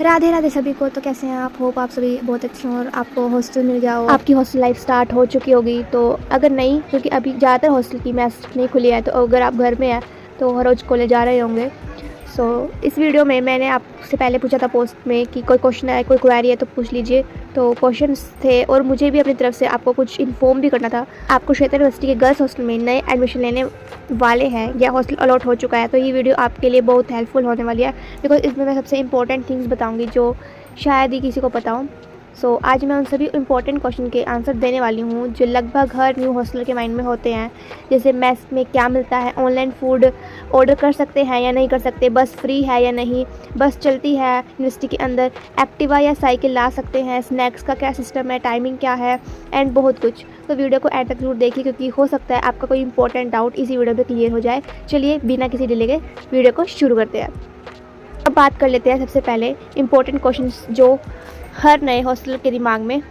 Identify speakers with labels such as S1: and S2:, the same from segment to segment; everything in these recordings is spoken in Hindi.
S1: राधे राधे सभी को। तो कैसे हैं आप? होप आप सभी बहुत अच्छे हैं और आपको हॉस्टल मिल गया हो, आपकी हॉस्टल लाइफ स्टार्ट हो चुकी होगी। तो अगर नहीं, क्योंकि अभी ज़्यादातर हॉस्टल की मैस नहीं खुली है, तो अगर आप घर में हैं तो हर रोज़ कॉलेज जा रहे होंगे। सो इस वीडियो में मैंने आपसे पहले पूछा था पोस्ट में कि कोई क्वेश्चन है, कोई क्वेरी है तो पूछ लीजिए। तो क्वेश्चंस थे और मुझे भी अपनी तरफ से आपको कुछ इन्फॉर्म भी करना था। आपको क्षेत्र यूनिवर्सिटी के गर्ल्स हॉस्टल में नए एडमिशन लेने वाले हैं या हॉस्टल अलॉट हो चुका है, तो ये वीडियो आपके लिए बहुत हेल्पफुल होने वाली है, बिकॉज इसमें मैं सबसे इंपॉर्टेंट थिंग्स बताऊँगी जो शायद ही किसी को पता हो। सो आज मैं उन सभी इंपॉर्टेंट क्वेश्चन के आंसर देने वाली हूँ जो लगभग हर न्यू हॉस्टलर के माइंड में होते हैं। जैसे मेस में क्या मिलता है, ऑनलाइन फूड ऑर्डर कर सकते हैं या नहीं कर सकते, बस फ्री है या नहीं, बस चलती है यूनिवर्सिटी के अंदर, एक्टिवा या साइकिल ला सकते हैं, स्नैक्स का क्या सिस्टम है, टाइमिंग क्या है, एंड बहुत कुछ। तो वीडियो को एंड तक जरूर देखिए, क्योंकि हो सकता है आपका कोई इंपॉर्टेंट डाउट इसी वीडियो में क्लियर हो जाए। चलिए बिना किसी डिले के वीडियो को शुरू करते हैं। अब बात कर लेते हैं सबसे पहले इंपॉर्टेंट क्वेश्चंस जो हर नए हॉस्टल के दिमाग में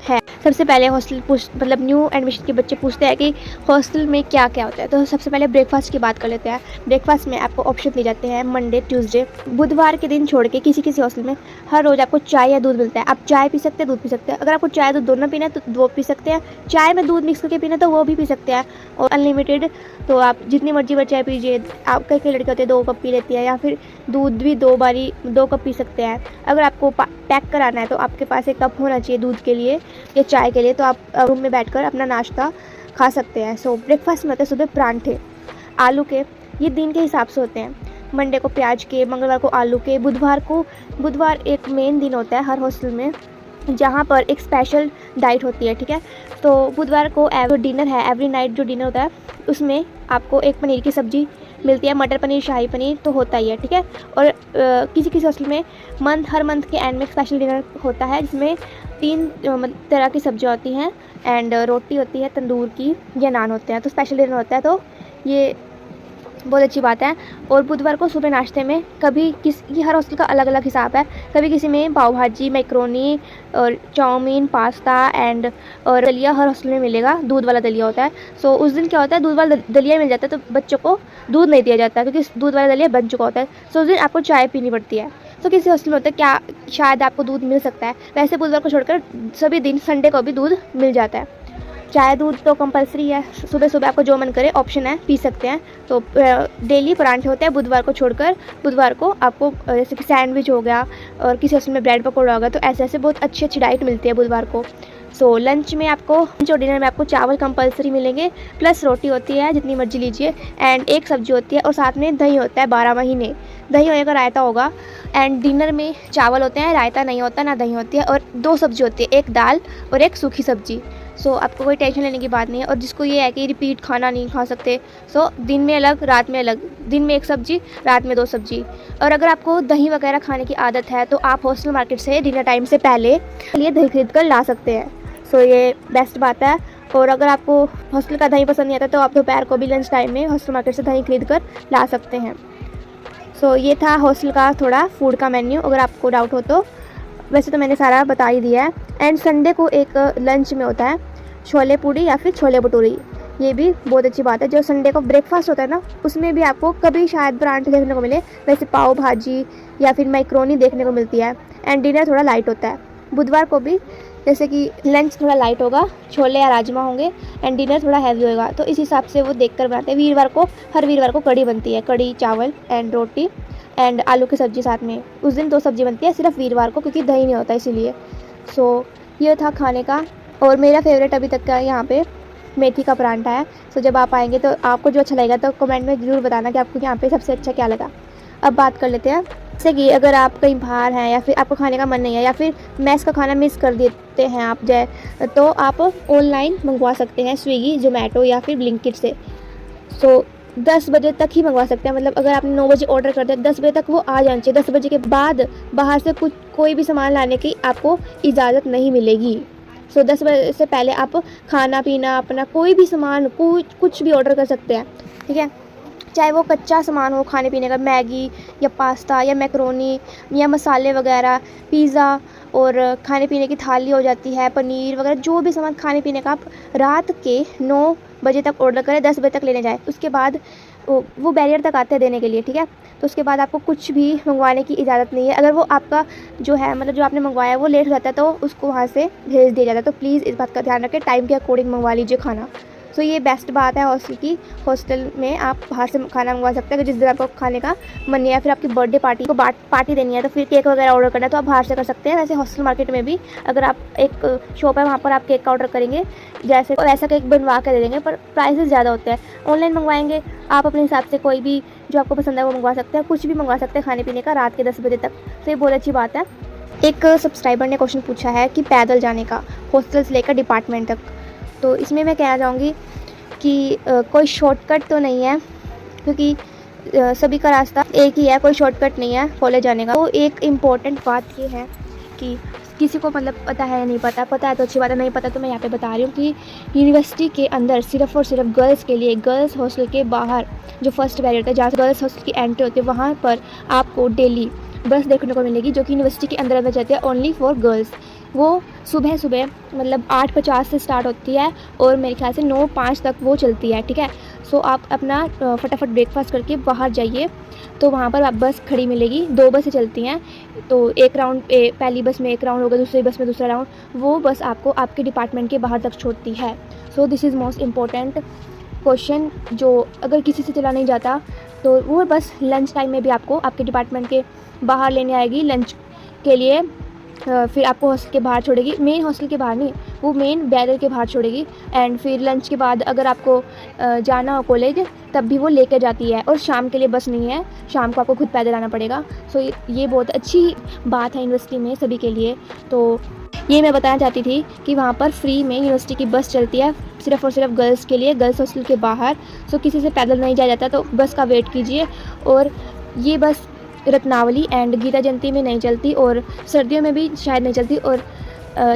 S1: है। सबसे पहले मतलब न्यू एडमिशन के बच्चे पूछते हैं कि हॉस्टल में क्या क्या होता है। तो सबसे पहले ब्रेकफास्ट की बात कर लेते हैं। ब्रेकफास्ट में आपको ऑप्शन दिए जाते हैं मंडे, ट्यूसडे, बुधवार के दिन छोड़ के किसी किसी हॉस्टल में हर रोज़ आपको चाय या दूध मिलता है। आप चाय पी सकते हैं, दूध पी सकते हैं। अगर आपको चाय दूध दोनों पीना है तो वो पी सकते हैं, चाय में दूध मिक्स करके पीना तो वो भी पी सकते हैं। और अनलिमिटेड, तो आप जितनी मर्जी बार चाय पीजिए। आप कई लड़के होते हैं 2 कप पी लेती है, या फिर दूध भी 2 कप पी सकते हैं। अगर आपको पैक कराना है तो आपके पास एक कप होना चाहिए दूध के लिए या चाय के लिए, तो आप रूम में बैठकर अपना नाश्ता खा सकते हैं। सो ब्रेकफास्ट में होते हैं सुबह परांठे आलू के, ये दिन के हिसाब से होते हैं। मंडे को प्याज के, मंगलवार को आलू के, बुधवार एक मेन दिन होता है हर हॉस्टल में जहाँ पर एक स्पेशल डाइट होती है, ठीक है। तो बुधवार को डिनर है, एवरी नाइट जो डिनर होता है उसमें आपको एक पनीर की सब्ज़ी मिलती है, मटर पनीर, शाही पनीर तो होता ही है, ठीक है। और किसी किसी हॉस्टल में हर मंथ के एंड में स्पेशल डिनर होता है जिसमें 3 तरह की सब्जियाँ होती हैं एंड रोटी होती है तंदूर की या नान होते हैं। तो स्पेशल डिनर होता है, तो ये बहुत अच्छी बात है। और बुधवार को सुबह नाश्ते में कभी किसी, हर हॉस्टल का अलग अलग हिसाब है, कभी किसी में पाव भाजी, मैक्रोनी और चाउमीन, पास्ता एंड और दलिया हर हॉस्टल में मिलेगा। दूध वाला दलिया होता है। सो उस दिन क्या होता है, दूध वाला दलिया मिल जाता है तो बच्चों को दूध नहीं दिया जाता क्योंकि दूध वाला दलिया बन चुका होता है। सो उस दिन आपको चाय पीनी पड़ती है। तो किसी हॉस्टल में होता है क्या शायद आपको दूध मिल सकता है, वैसे बुधवार को छोड़कर सभी दिन संडे को भी दूध मिल जाता है। चाय दूध तो कंपलसरी है, सुबह सुबह आपको जो मन करे ऑप्शन है, पी सकते हैं। तो डेली परांठे होते हैं बुधवार को छोड़कर। बुधवार को आपको जैसे कि सैंडविच हो गया और किसी हॉस्टल में ब्रेड पकौड़ा होगा, तो ऐसे ऐसे बहुत अच्छी अच्छी डाइट मिलती है बुधवार को। सो लंच और डिनर में आपको चावल कंपलसरी मिलेंगे, प्लस रोटी होती है जितनी मर्जी लीजिए, एंड एक सब्जी होती है और साथ में दही होता है 12 महीने, दही होने का रायता होगा। एंड डिनर में चावल होते हैं, रायता नहीं होता, ना दही होती है, और 2 सब्जी होती है, एक दाल और एक सूखी सब्जी। सो आपको कोई टेंशन लेने की बात नहीं है। और जिसको ये है कि रिपीट खाना नहीं खा सकते, सो दिन में अलग रात में अलग, दिन में 1 सब्जी, रात में 2 सब्जी। और अगर आपको दही वगैरह खाने की आदत है तो आप हॉस्टल मार्केट से डिनर टाइम से पहले ये दही खरीद कर ला सकते हैं। सो ये बेस्ट बात है। और अगर आपको हॉस्टल का दही पसंद नहीं आता तो आप दोपहर को भी लंच टाइम में हॉस्टल मार्केट से दही खरीद कर ला सकते हैं। सो ये था हॉस्टल का थोड़ा फूड का मेन्यू, अगर आपको डाउट हो तो। वैसे तो मैंने सारा बता ही दिया है। एंड संडे को एक लंच में होता है छोले पूड़ी या फिर छोले भटूरी, ये भी बहुत अच्छी बात है। जो संडे को ब्रेकफास्ट होता है ना, उसमें भी आपको कभी शायद परांठे देखने को मिले, वैसे पाव भाजी या फिर मैक्रोनी देखने को मिलती है। एंड डिनर थोड़ा लाइट होता है। बुधवार को भी जैसे कि लंच थोड़ा लाइट होगा, छोले या राजमा होंगे, एंड डिनर थोड़ा हैवी होगा, तो इस हिसाब से वो देखकर बनाते हैं। हर वीरवार को कढ़ी बनती है, कढ़ी चावल एंड रोटी एंड आलू की सब्ज़ी साथ में। उस दिन 2 सब्जी बनती है सिर्फ वीरवार को, क्योंकि दही नहीं होता इसीलिए। सो ये था खाने का। और मेरा फेवरेट अभी तक का यहाँ पे मेथी का परांठा है। सो जब आप आएंगे तो आपको जो अच्छा लगेगा तो कमेंट में ज़रूर बताना कि आपको यहाँ पे सबसे अच्छा क्या लगा। अब बात कर लेते हैं जैसे कि अगर आप कहीं बाहर हैं या फिर आपको खाने का मन नहीं है या फिर मैस का खाना मिस कर देते हैं आप तो आप ऑनलाइन मंगवा सकते हैं स्विगी, जोमेटो या फिर ब्लिंकिट से। सो 10 बजे तक ही मंगवा सकते हैं, मतलब अगर आपने 9 बजे ऑर्डर कर दिया 10 बजे तक वो आ जाना चाहिए। 10 बजे के बाद बाहर से कोई भी सामान लाने की आपको इजाज़त नहीं मिलेगी। सो 10 बजे से पहले आप खाना पीना अपना कोई भी सामान कुछ भी ऑर्डर कर सकते हैं, ठीक है। चाहे वो कच्चा सामान हो खाने पीने का, मैगी या पास्ता या मैक्रोनी या मसाले वगैरह, पिज़्ज़ा, और खाने पीने की थाली हो जाती है, पनीर वगैरह, जो भी सामान खाने पीने का आप रात के 9 बजे तक ऑर्डर करें, 10 बजे तक लेने जाए। उसके बाद वो बैरियर तक आते हैं देने के लिए, ठीक है। तो उसके बाद आपको कुछ भी मंगवाने की इजाज़त नहीं है। अगर वो आपका जो है मतलब जो आपने मंगवाया है वो लेट हो जाता है तो उसको वहाँ से भेज दिया जाता है। तो प्लीज़ इस बात का ध्यान रखें, टाइम के अकॉर्डिंग मंगवा लीजिए खाना। सो ये बेस्ट बात है हॉस्टल की। हॉस्टल में आप बाहर से खाना मंगवा सकते हैं, अगर जिस दिन आपको खाने का मन नहीं है, फिर आपकी बर्थडे पार्टी को पार्टी देनी है तो फिर केक वगैरह ऑर्डर करना है तो आप बाहर से कर सकते हैं। वैसे हॉस्टल मार्केट में भी अगर आप एक शॉप है वहाँ पर आप केक का ऑर्डर करेंगे, जैसे वैसा केक बनवा के दे देंगे, पर प्राइसेस ज़्यादा होते हैं। ऑनलाइन मंगवाएंगे आप अपने हिसाब से कोई भी जो आपको पसंद है वो मंगवा सकते हैं, कुछ भी मंगवा सकते हैं खाने पीने का रात के 10 बजे तक। तो ये बहुत अच्छी बात है। एक सब्सक्राइबर ने क्वेश्चन पूछा है कि पैदल जाने का हॉस्टल से लेकर डिपार्टमेंट तक, तो इसमें मैं कहना चाहूँगी कि कोई शॉर्टकट तो नहीं है, क्योंकि सभी का रास्ता एक ही है, कोई शॉर्टकट नहीं है कॉलेज जाने का। तो एक इम्पॉर्टेंट बात ये है कि किसी को मतलब पता है नहीं पता है तो अच्छी बात है, नहीं पता तो मैं यहाँ पे बता रही हूँ कि यूनिवर्सिटी के अंदर सिर्फ़ और सिर्फ गर्ल्स के लिए, गर्ल्स हॉस्टल के बाहर जो फर्स्ट बैरियर होता है जहाँ से गर्ल्स हॉस्टल की एंट्री होती है, वहाँ पर आपको डेली बस देखने को मिलेगी जो कि यूनिवर्सिटी के अंदर जाती है, ओनली फॉर गर्ल्स। वो सुबह मतलब 8:50 से स्टार्ट होती है और मेरे ख्याल से 9:05 तक वो चलती है, ठीक है। सो आप अपना फटाफट ब्रेकफास्ट करके बाहर जाइए, तो वहाँ पर आप बस खड़ी मिलेगी। 2 बसें चलती हैं, तो एक राउंड पहली बस में एक राउंड होगा, दूसरी बस में दूसरा राउंड, वो बस आपको आपके डिपार्टमेंट के बाहर तक छोड़ती है। So this is most important question, जो अगर किसी से चला नहीं जाता तो वो बस लंच टाइम में भी आपको आपके डिपार्टमेंट के बाहर लेने आएगी लंच के लिए, फिर आपको हॉस्टल के बाहर छोड़ेगी, मेन हॉस्टल के बाहर नहीं, वो मेन बैरियर के बाहर छोड़ेगी। एंड फिर लंच के बाद अगर आपको जाना हो कॉलेज तब भी वो लेकर जाती है, और शाम के लिए बस नहीं है, शाम को आपको खुद पैदल आना पड़ेगा। सो ये बहुत अच्छी बात है यूनिवर्सिटी में सभी के लिए। तो ये मैं बताना चाहती थी कि वहाँ पर फ्री में यूनिवर्सिटी की बस चलती है सिर्फ़ और सिर्फ गर्ल्स के लिए, गर्ल्स हॉस्टल के बाहर। सो किसी से पैदल नहीं जाया जाता, तो बस का वेट कीजिए। और ये बस रत्नावली एंड गीता जयंती में नहीं चलती, और सर्दियों में भी शायद नहीं चलती, और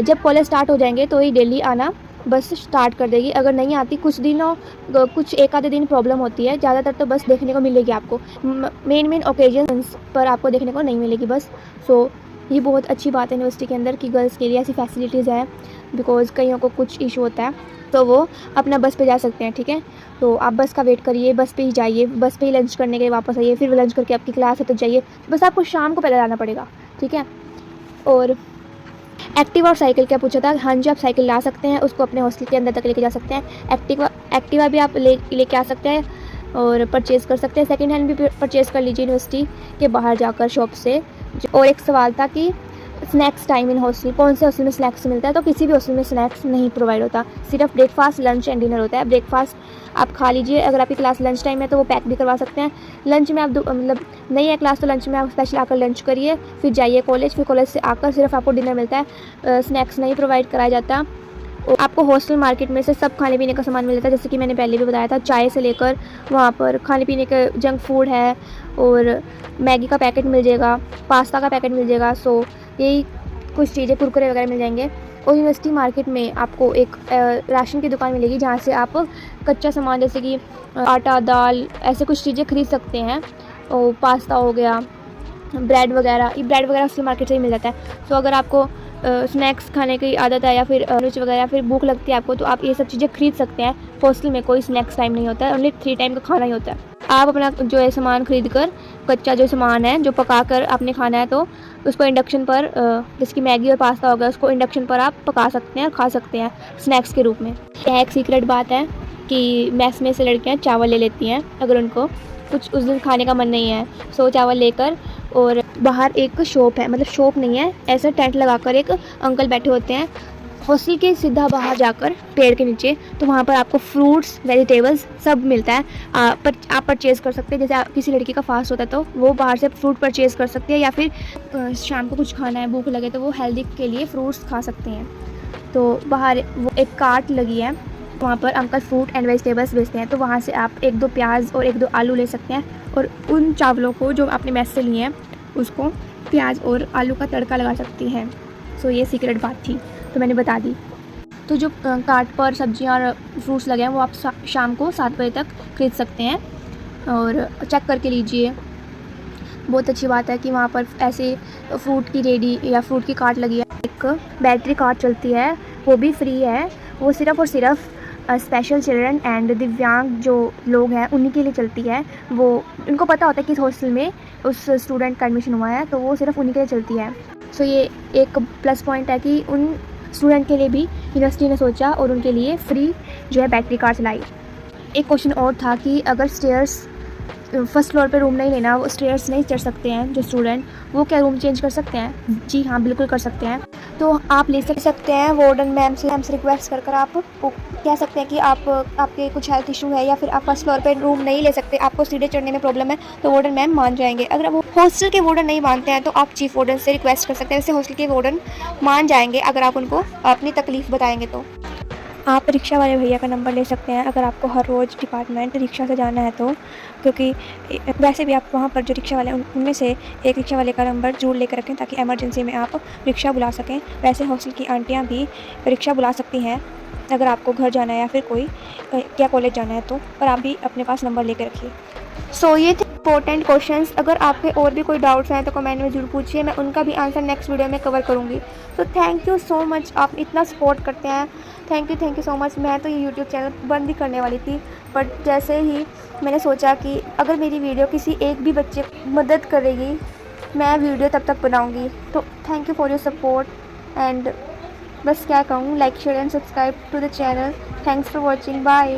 S1: जब कॉलेज स्टार्ट हो जाएंगे तो ये डेली आना बस स्टार्ट कर देगी। अगर नहीं आती कुछ एक आधे दिन प्रॉब्लम होती है, ज़्यादातर तो बस देखने को मिलेगी आपको, मेन ओकेजन्स पर आपको देखने को नहीं मिलेगी बस। सो ये बहुत अच्छी बात है यूनिवर्सिटी के अंदर कि गर्ल्स के लिए ऐसी फैसिलिटीज़ हैं, बिकॉज़ कईयों को कुछ इशू होता है तो वो अपना बस पे जा सकते हैं, ठीक है। तो आप बस का वेट करिए, बस पे ही जाइए, बस पे ही लंच करने के लिए वापस आइए, फिर लंच करके आपकी क्लास है तो जाइए, बस आपको शाम को पैदल आना पड़ेगा, ठीक है। और एक्टिवा और साइकिल क्या पूछा था, हाँ जी आप साइकिल ला सकते हैं, उसको अपने हॉस्टल के अंदर तक लेके जा सकते हैं। एक्टिवा भी आप लेके आ सकते हैं और परचेज़ कर सकते हैं, सेकेंड हैंड भी परचेज़ कर लीजिए यूनिवर्सिटी के बाहर जाकर शॉप से। और एक सवाल था कि स्नैक्स टाइम इन हॉस्टल, कौन से हॉस्टल में स्नैक्स मिलता है, तो किसी भी हॉस्टल में स्नैक्स नहीं प्रोवाइड होता, सिर्फ ब्रेकफास्ट लंच एंड डिनर होता है। ब्रेकफास्ट आप खा लीजिए, अगर आपकी क्लास लंच टाइम है तो वो पैक भी करवा सकते हैं। लंच में आप मतलब नहीं है क्लास तो लंच में आप स्पेशल आकर लंच करिए, फिर जाइए कॉलेज, फिर कॉलेज से आकर सिर्फ आपको डिनर मिलता है, स्नैक्स नहीं प्रोवाइड कराया जाता। और आपको हॉस्टल मार्केट में से सब खाने पीने का सामान मिल जाता है, जैसे कि मैंने पहले भी बताया था, चाय से लेकर वहाँ पर खाने पीने के जंक फूड है, और मैगी का पैकेट मिल जाएगा, पास्ता का पैकेट मिल जाएगा। सो यही कुछ चीज़ें, कुरकुरे वगैरह मिल जाएंगे। और यूनिवर्सिटी मार्केट में आपको एक राशन की दुकान मिलेगी जहाँ से आप कच्चा सामान जैसे कि आटा, दाल, ऐसे कुछ चीज़ें खरीद सकते हैं। और पास्ता हो गया, ब्रेड वगैरह उसकी मार्केट से ही मिल जाता है। तो अगर आपको स्नैक्स खाने की आदत है या फिर मिर्च वगैरह, फिर भूख लगती है आपको, तो आप ये सब चीज़ें खरीद सकते हैं। हॉस्टल में कोई स्नैक्स टाइम नहीं होता है, ओनली 3 टाइम का खाना ही होता है। आप अपना जो है सामान खरीद कर, कच्चा जो सामान है जो पका कर आपने खाना है, तो उसको इंडक्शन पर जैसे कि मैगी और पास्ता हो गया, उसको इंडक्शन पर आप पका सकते हैं और खा सकते हैं स्नैक्स के रूप में। यह एक सीक्रेट बात है कि मैस में से लड़कियाँ चावल ले लेती हैं अगर उनको कुछ उस दिन खाने का मन नहीं है, सो चावल लेकर। और बाहर एक शॉप है, मतलब शॉप नहीं है, ऐसा टेंट लगाकर एक अंकल बैठे होते हैं हॉस्टल के सीधा बाहर जाकर पेड़ के नीचे, तो वहाँ पर आपको फ्रूट्स, वेजिटेबल्स सब मिलता है। पर आप परचेज़ कर सकते हैं, जैसे किसी लड़की का फास्ट होता है तो वो बाहर से फ्रूट परचेज़ कर सकती है, या फिर शाम को कुछ खाना है, भूख लगे तो वो हेल्दी के लिए फ्रूट्स खा सकते हैं। तो बाहर वो एक कार्ट लगी है, वहाँ पर अंकल फ्रूट एंड वेजिटेबल्स बेचते हैं, तो वहाँ से आप 1-2 प्याज और 1-2 आलू ले सकते हैं, और उन चावलों को जो आपने मैस से लिए हैं उसको प्याज और आलू का तड़का लगा सकती हैं। सो ये सीक्रेट बात थी, तो मैंने बता दी। तो जो कार्ट पर सब्जियां और फ्रूट्स लगे हैं वो आप शाम को 7 बजे तक खरीद सकते हैं, और चेक करके लीजिए। बहुत अच्छी बात है कि वहाँ पर ऐसे फ्रूट की रेडी या फ्रूट की कार्ट लगी है। एक बैटरी कार्ट चलती है, वो भी फ्री है, वो सिर्फ़ और सिर्फ स्पेशल चिल्ड्रन एंड दिव्यांग जो लोग हैं उन्हीं के लिए चलती है। वो उनको पता होता है कि इस हॉस्टल में उस स्टूडेंट का एडमिशन हुआ है, तो वो सिर्फ उन्हीं के लिए चलती है। सो ये एक प्लस पॉइंट है कि उन स्टूडेंट के लिए भी यूनिवर्सिटी ने सोचा और उनके लिए फ्री जो है बैटरी कार चलाई। एक क्वेश्चन और था कि अगर स्टेयर्स फर्स्ट फ्लोर पे रूम नहीं लेना, वो स्टेयर्स नहीं चढ़ सकते हैं जो स्टूडेंट, वो क्या रूम चेंज कर सकते हैं? जी हाँ, बिल्कुल कर सकते हैं। तो आप ले सकते हैं वार्डन मैम से रिक्वेस्ट कर आप कह सकते हैं कि आपके कुछ हेल्थ इशू है या फिर आप फर्स्ट फ्लोर पे रूम नहीं ले सकते, आपको सीढ़ी चढ़ने में प्रॉब्लम है, तो वार्डन मैम मान जाएंगे। अगर वो हॉस्टल के वार्डन नहीं मानते हैं तो आप चीफ वार्डन से रिक्वेस्ट कर सकते हैं। वैसे हॉस्टल के वार्डन मान जाएंगे अगर आप उनको अपनी तकलीफ़ बताएंगे। तो आप रिक्शा वाले भैया का नंबर ले सकते हैं अगर आपको हर रोज़ डिपार्टमेंट रिक्शा से जाना है तो, क्योंकि वैसे भी आप वहाँ पर जो रिक्शा वाले उनमें से एक रिक्शा वाले का नंबर जरूर लेकर रखें ताकि इमरजेंसी में आप रिक्शा बुला सकें। वैसे हॉस्टल की आंटियाँ भी रिक्शा बुला सकती हैं अगर आपको घर जाना है या फिर कोई क्या कॉलेज जाना है तो, पर आप भी अपने पास नंबर लेकर रखिए। सो ये थे इंपॉर्टेंट क्वेश्चंस। अगर आपके और भी कोई डाउट्स हैं तो कमेंट में जरूर पूछिए, मैं उनका भी आंसर नेक्स्ट वीडियो में कवर करूँगी। तो थैंक यू सो मच, आप इतना सपोर्ट करते हैं, थैंक यू सो मच। मैं तो ये यूट्यूब चैनल बंद ही करने वाली थी, बट जैसे ही मैंने सोचा कि अगर मेरी वीडियो किसी एक भी बच्चे की मदद करेगी, मैं वीडियो तब तक बनाऊँगी। तो thank you for your support and बस क्या कहूँ, like share and subscribe to the channel. Thanks for watching, bye.